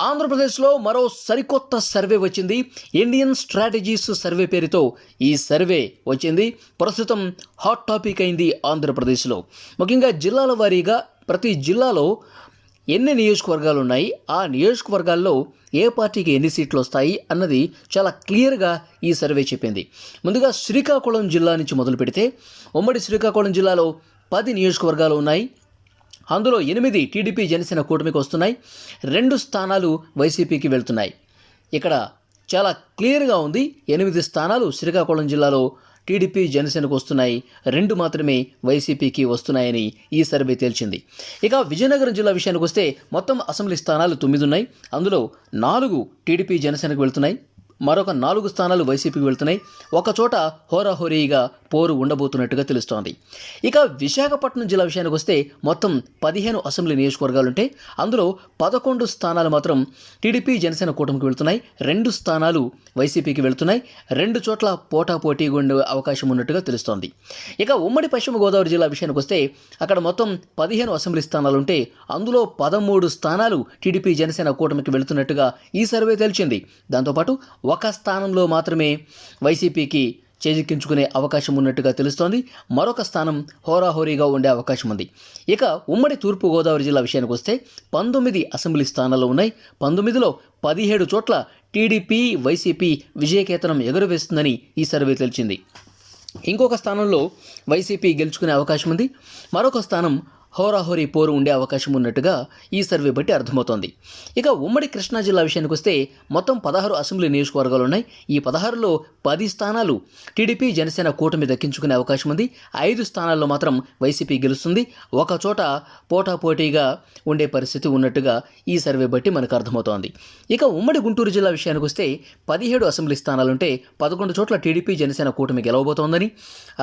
ఆంధ్రప్రదేశ్లో మరో సరికొత్త సర్వే వచ్చింది. ఇండియన్ స్ట్రాటజీస్ సర్వే పేరుతో ఈ సర్వే వచ్చింది. ప్రస్తుతం హాట్ టాపిక్ అయింది ఆంధ్రప్రదేశ్లో. ముఖ్యంగా జిల్లాల వారీగా ప్రతి జిల్లాలో ఎన్ని నియోజకవర్గాలు ఉన్నాయి, ఆ నియోజకవర్గాల్లో ఏ పార్టీకి ఎన్ని సీట్లు వస్తాయి అన్నది చాలా క్లియర్గా ఈ సర్వే చెప్పింది. ముందుగా శ్రీకాకుళం జిల్లా నుంచి మొదలు పెడితే ఉమ్మడి శ్రీకాకుళం జిల్లాలో 10 నియోజకవర్గాలు ఉన్నాయి. అందులో 8 టీడీపీ జనసేన కూటమికి వస్తున్నాయి. 2 స్థానాలు వైసీపీకి వెళ్తున్నాయి. ఇక్కడ చాలా క్లియర్గా ఉంది, 8 స్థానాలు శ్రీకాకుళం జిల్లాలో టీడీపీ జనసేనకు వస్తున్నాయి, 2 మాత్రమే వైసీపీకి వస్తున్నాయని ఈ సర్వే తేల్చింది. ఇక విజయనగరం జిల్లా విషయానికి వస్తే మొత్తం అసెంబ్లీ స్థానాలు 9 ఉన్నాయి. అందులో 4 టీడీపీ జనసేనకు వెళ్తున్నాయి, మరొక 4 స్థానాలు వైసీపీకి వెళ్తున్నాయి. ఒకచోట హోరాహోరీగా పోరు ఉండబోతున్నట్టుగా తెలుస్తోంది. ఇక విశాఖపట్నం జిల్లా విషయానికి వస్తే మొత్తం 15 అసెంబ్లీ నియోజకవర్గాలుంటే అందులో 11 స్థానాలు మాత్రం టీడీపీ జనసేన కూటమికి వెళ్తున్నాయి, 2 స్థానాలు వైసీపీకి వెళ్తున్నాయి. 2 చోట్ల పోటాపోటీగా ఉండే అవకాశం ఉన్నట్టుగా తెలుస్తోంది. ఇక ఉమ్మడి పశ్చిమ గోదావరి జిల్లా విషయానికి వస్తే అక్కడ మొత్తం 15 అసెంబ్లీ స్థానాలుంటే అందులో 13 స్థానాలు టీడీపీ జనసేన కూటమికి వెళుతున్నట్టుగా ఈ సర్వే తేల్చింది. దాంతోపాటు ఒక స్థానంలో మాత్రమే వైసీపీకి చేజిక్కించుకునే అవకాశం ఉన్నట్టుగా తెలుస్తోంది. మరొక స్థానం హోరాహోరీగా ఉండే అవకాశం ఉంది. ఇక ఉమ్మడి తూర్పు గోదావరి జిల్లా విషయానికి వస్తే 19 అసెంబ్లీ స్థానాలు ఉన్నాయి. 19లో 17 చోట్ల టీడీపీ వైసీపీ విజయకేతనం ఎగురవేస్తుందని ఈ సర్వే తెలిసింది. ఇంకొక స్థానంలో వైసీపీ గెలుచుకునే అవకాశం ఉంది. మరొక స్థానం హోరాహోరీ పోరు ఉండే అవకాశం ఉన్నట్టుగా ఈ సర్వే బట్టి అర్థమవుతోంది. ఇక ఉమ్మడి కృష్ణా జిల్లా విషయానికి వస్తే మొత్తం 16 అసెంబ్లీ నియోజకవర్గాలు ఉన్నాయి. ఈ 16లో 10 స్థానాలు టీడీపీ జనసేన కూటమి దక్కించుకునే అవకాశం ఉంది. 5 స్థానాల్లో మాత్రం వైసీపీ గెలుస్తుంది. ఒక చోట పోటాపోటీగా ఉండే పరిస్థితి ఉన్నట్టుగా ఈ సర్వే బట్టి మనకు అర్థమవుతోంది. ఇక ఉమ్మడి గుంటూరు జిల్లా విషయానికి వస్తే 17 అసెంబ్లీ స్థానాలుంటే 11 చోట్ల టీడీపీ జనసేన కూటమి గెలవబోతోందని,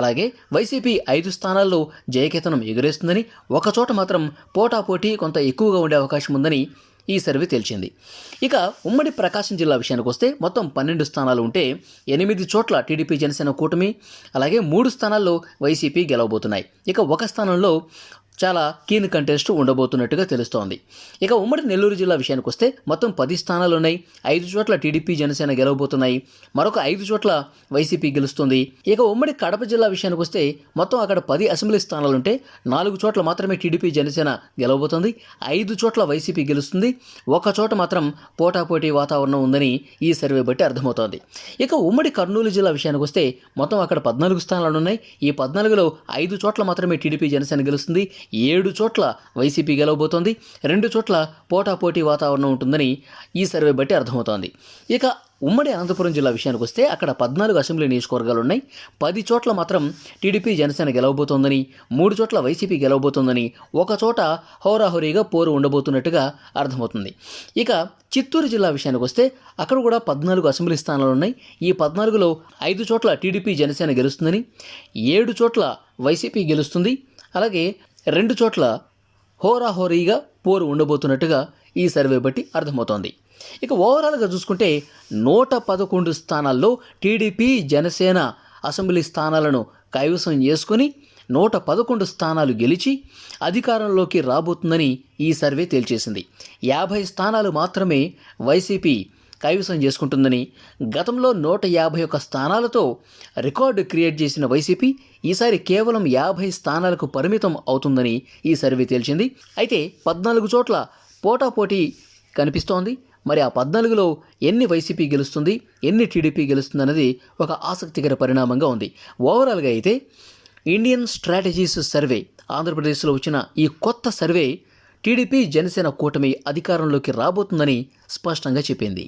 అలాగే వైసీపీ 5 స్థానాల్లో జయకేతనం ఎగురేస్తుందని, ఒక చోట మాత్రం పోటాపోటీ కొంత ఎక్కువగా ఉండే అవకాశం ఉందని ఈ సర్వే తేల్చింది. ఇక ఉమ్మడి ప్రకాశం జిల్లా విషయానికి వస్తే మొత్తం 12 స్థానాలు ఉంటే 8 చోట్ల టీడీపీ జనసేన కూటమి, అలాగే 3 స్థానాల్లో వైసీపీ గెలవబోతున్నాయి. ఇక ఒక స్థానంలో చాలా కీన్ కంటెస్ట్ ఉండబోతున్నట్టుగా తెలుస్తోంది. ఇక ఉమ్మడి నెల్లూరు జిల్లా విషయానికి వస్తే మొత్తం 10 స్థానాలు ఉన్నాయి. 5 చోట్ల టీడీపీ జనసేన గెలవబోతున్నాయి, మరొక 5 చోట్ల వైసీపీ గెలుస్తుంది. ఇక ఉమ్మడి కడప జిల్లా విషయానికి వస్తే మొత్తం అక్కడ 10 అసెంబ్లీ స్థానాలుంటే 4 చోట్ల మాత్రమే టీడీపీ జనసేన గెలవబోతుంది, 5 చోట్ల వైసీపీ గెలుస్తుంది. ఒక చోట మాత్రం పోటాపోటీ వాతావరణం ఉందని ఈ సర్వే బట్టి అర్థమవుతోంది. ఇక ఉమ్మడి కర్నూలు జిల్లా విషయానికి వస్తే మొత్తం అక్కడ 14 స్థానాలు ఉన్నాయి. ఈ 14లో 5 చోట్ల మాత్రమే టీడీపీ జనసేన గెలుస్తుంది, 7 చోట్ల వైసీపీ గెలవబోతోంది, 2 చోట్ల పోటాపోటీ వాతావరణం ఉంటుందని ఈ సర్వే బట్టి అర్థమవుతోంది. ఇక ఉమ్మడి అనంతపురం జిల్లా విషయానికి వస్తే అక్కడ 14 అసెంబ్లీ నియోజకవర్గాలు ఉన్నాయి. 10 చోట్ల మాత్రం టీడీపీ జనసేన గెలవబోతోందని, 3 చోట్ల వైసీపీ గెలవబోతోందని, ఒక చోట హోరాహోరీగా పోరు ఉండబోతున్నట్టుగా అర్థమవుతుంది. ఇక చిత్తూరు జిల్లా విషయానికి వస్తే అక్కడ కూడా 14 అసెంబ్లీ స్థానాలు ఉన్నాయి. ఈ 14లో 5 చోట్ల టీడీపీ జనసేన గెలుస్తుందని, 7 చోట్ల వైసీపీ గెలుస్తుంది, అలాగే 2 చోట్ల హోరాహోరీగా పోరు ఉండబోతున్నట్టుగా ఈ సర్వే బట్టి అర్థమవుతోంది. ఇక ఓవరాల్గా చూసుకుంటే 111 స్థానాల్లో టీడీపీ జనసేన అసెంబ్లీ స్థానాలను కైవసం చేసుకుని 111 స్థానాలు గెలిచి అధికారంలోకి రాబోతుందని ఈ సర్వే తేల్చేసింది. 50 స్థానాలు మాత్రమే వైసీపీ కైవసం చేసుకుంటుందని, గతంలో 151 స్థానాలతో రికార్డు క్రియేట్ చేసిన వైసీపీ ఈసారి కేవలం 50 స్థానాలకు పరిమితం అవుతుందని ఈ సర్వే తేల్చింది. అయితే 14 చోట్ల పోటాపోటీ కనిపిస్తోంది. మరి ఆ 14లో ఎన్ని వైసీపీ గెలుస్తుంది, ఎన్ని టీడీపీ గెలుస్తుంది అన్నది ఒక ఆసక్తికర పరిణామంగా ఉంది. ఓవరాల్గా అయితే ఇండియన్ స్ట్రాటజీస్ సర్వే, ఆంధ్రప్రదేశ్లో వచ్చిన ఈ కొత్త సర్వే టీడీపీ జనసేన కూటమి అధికారంలోకి రాబోతుందని స్పష్టంగా చెప్పింది.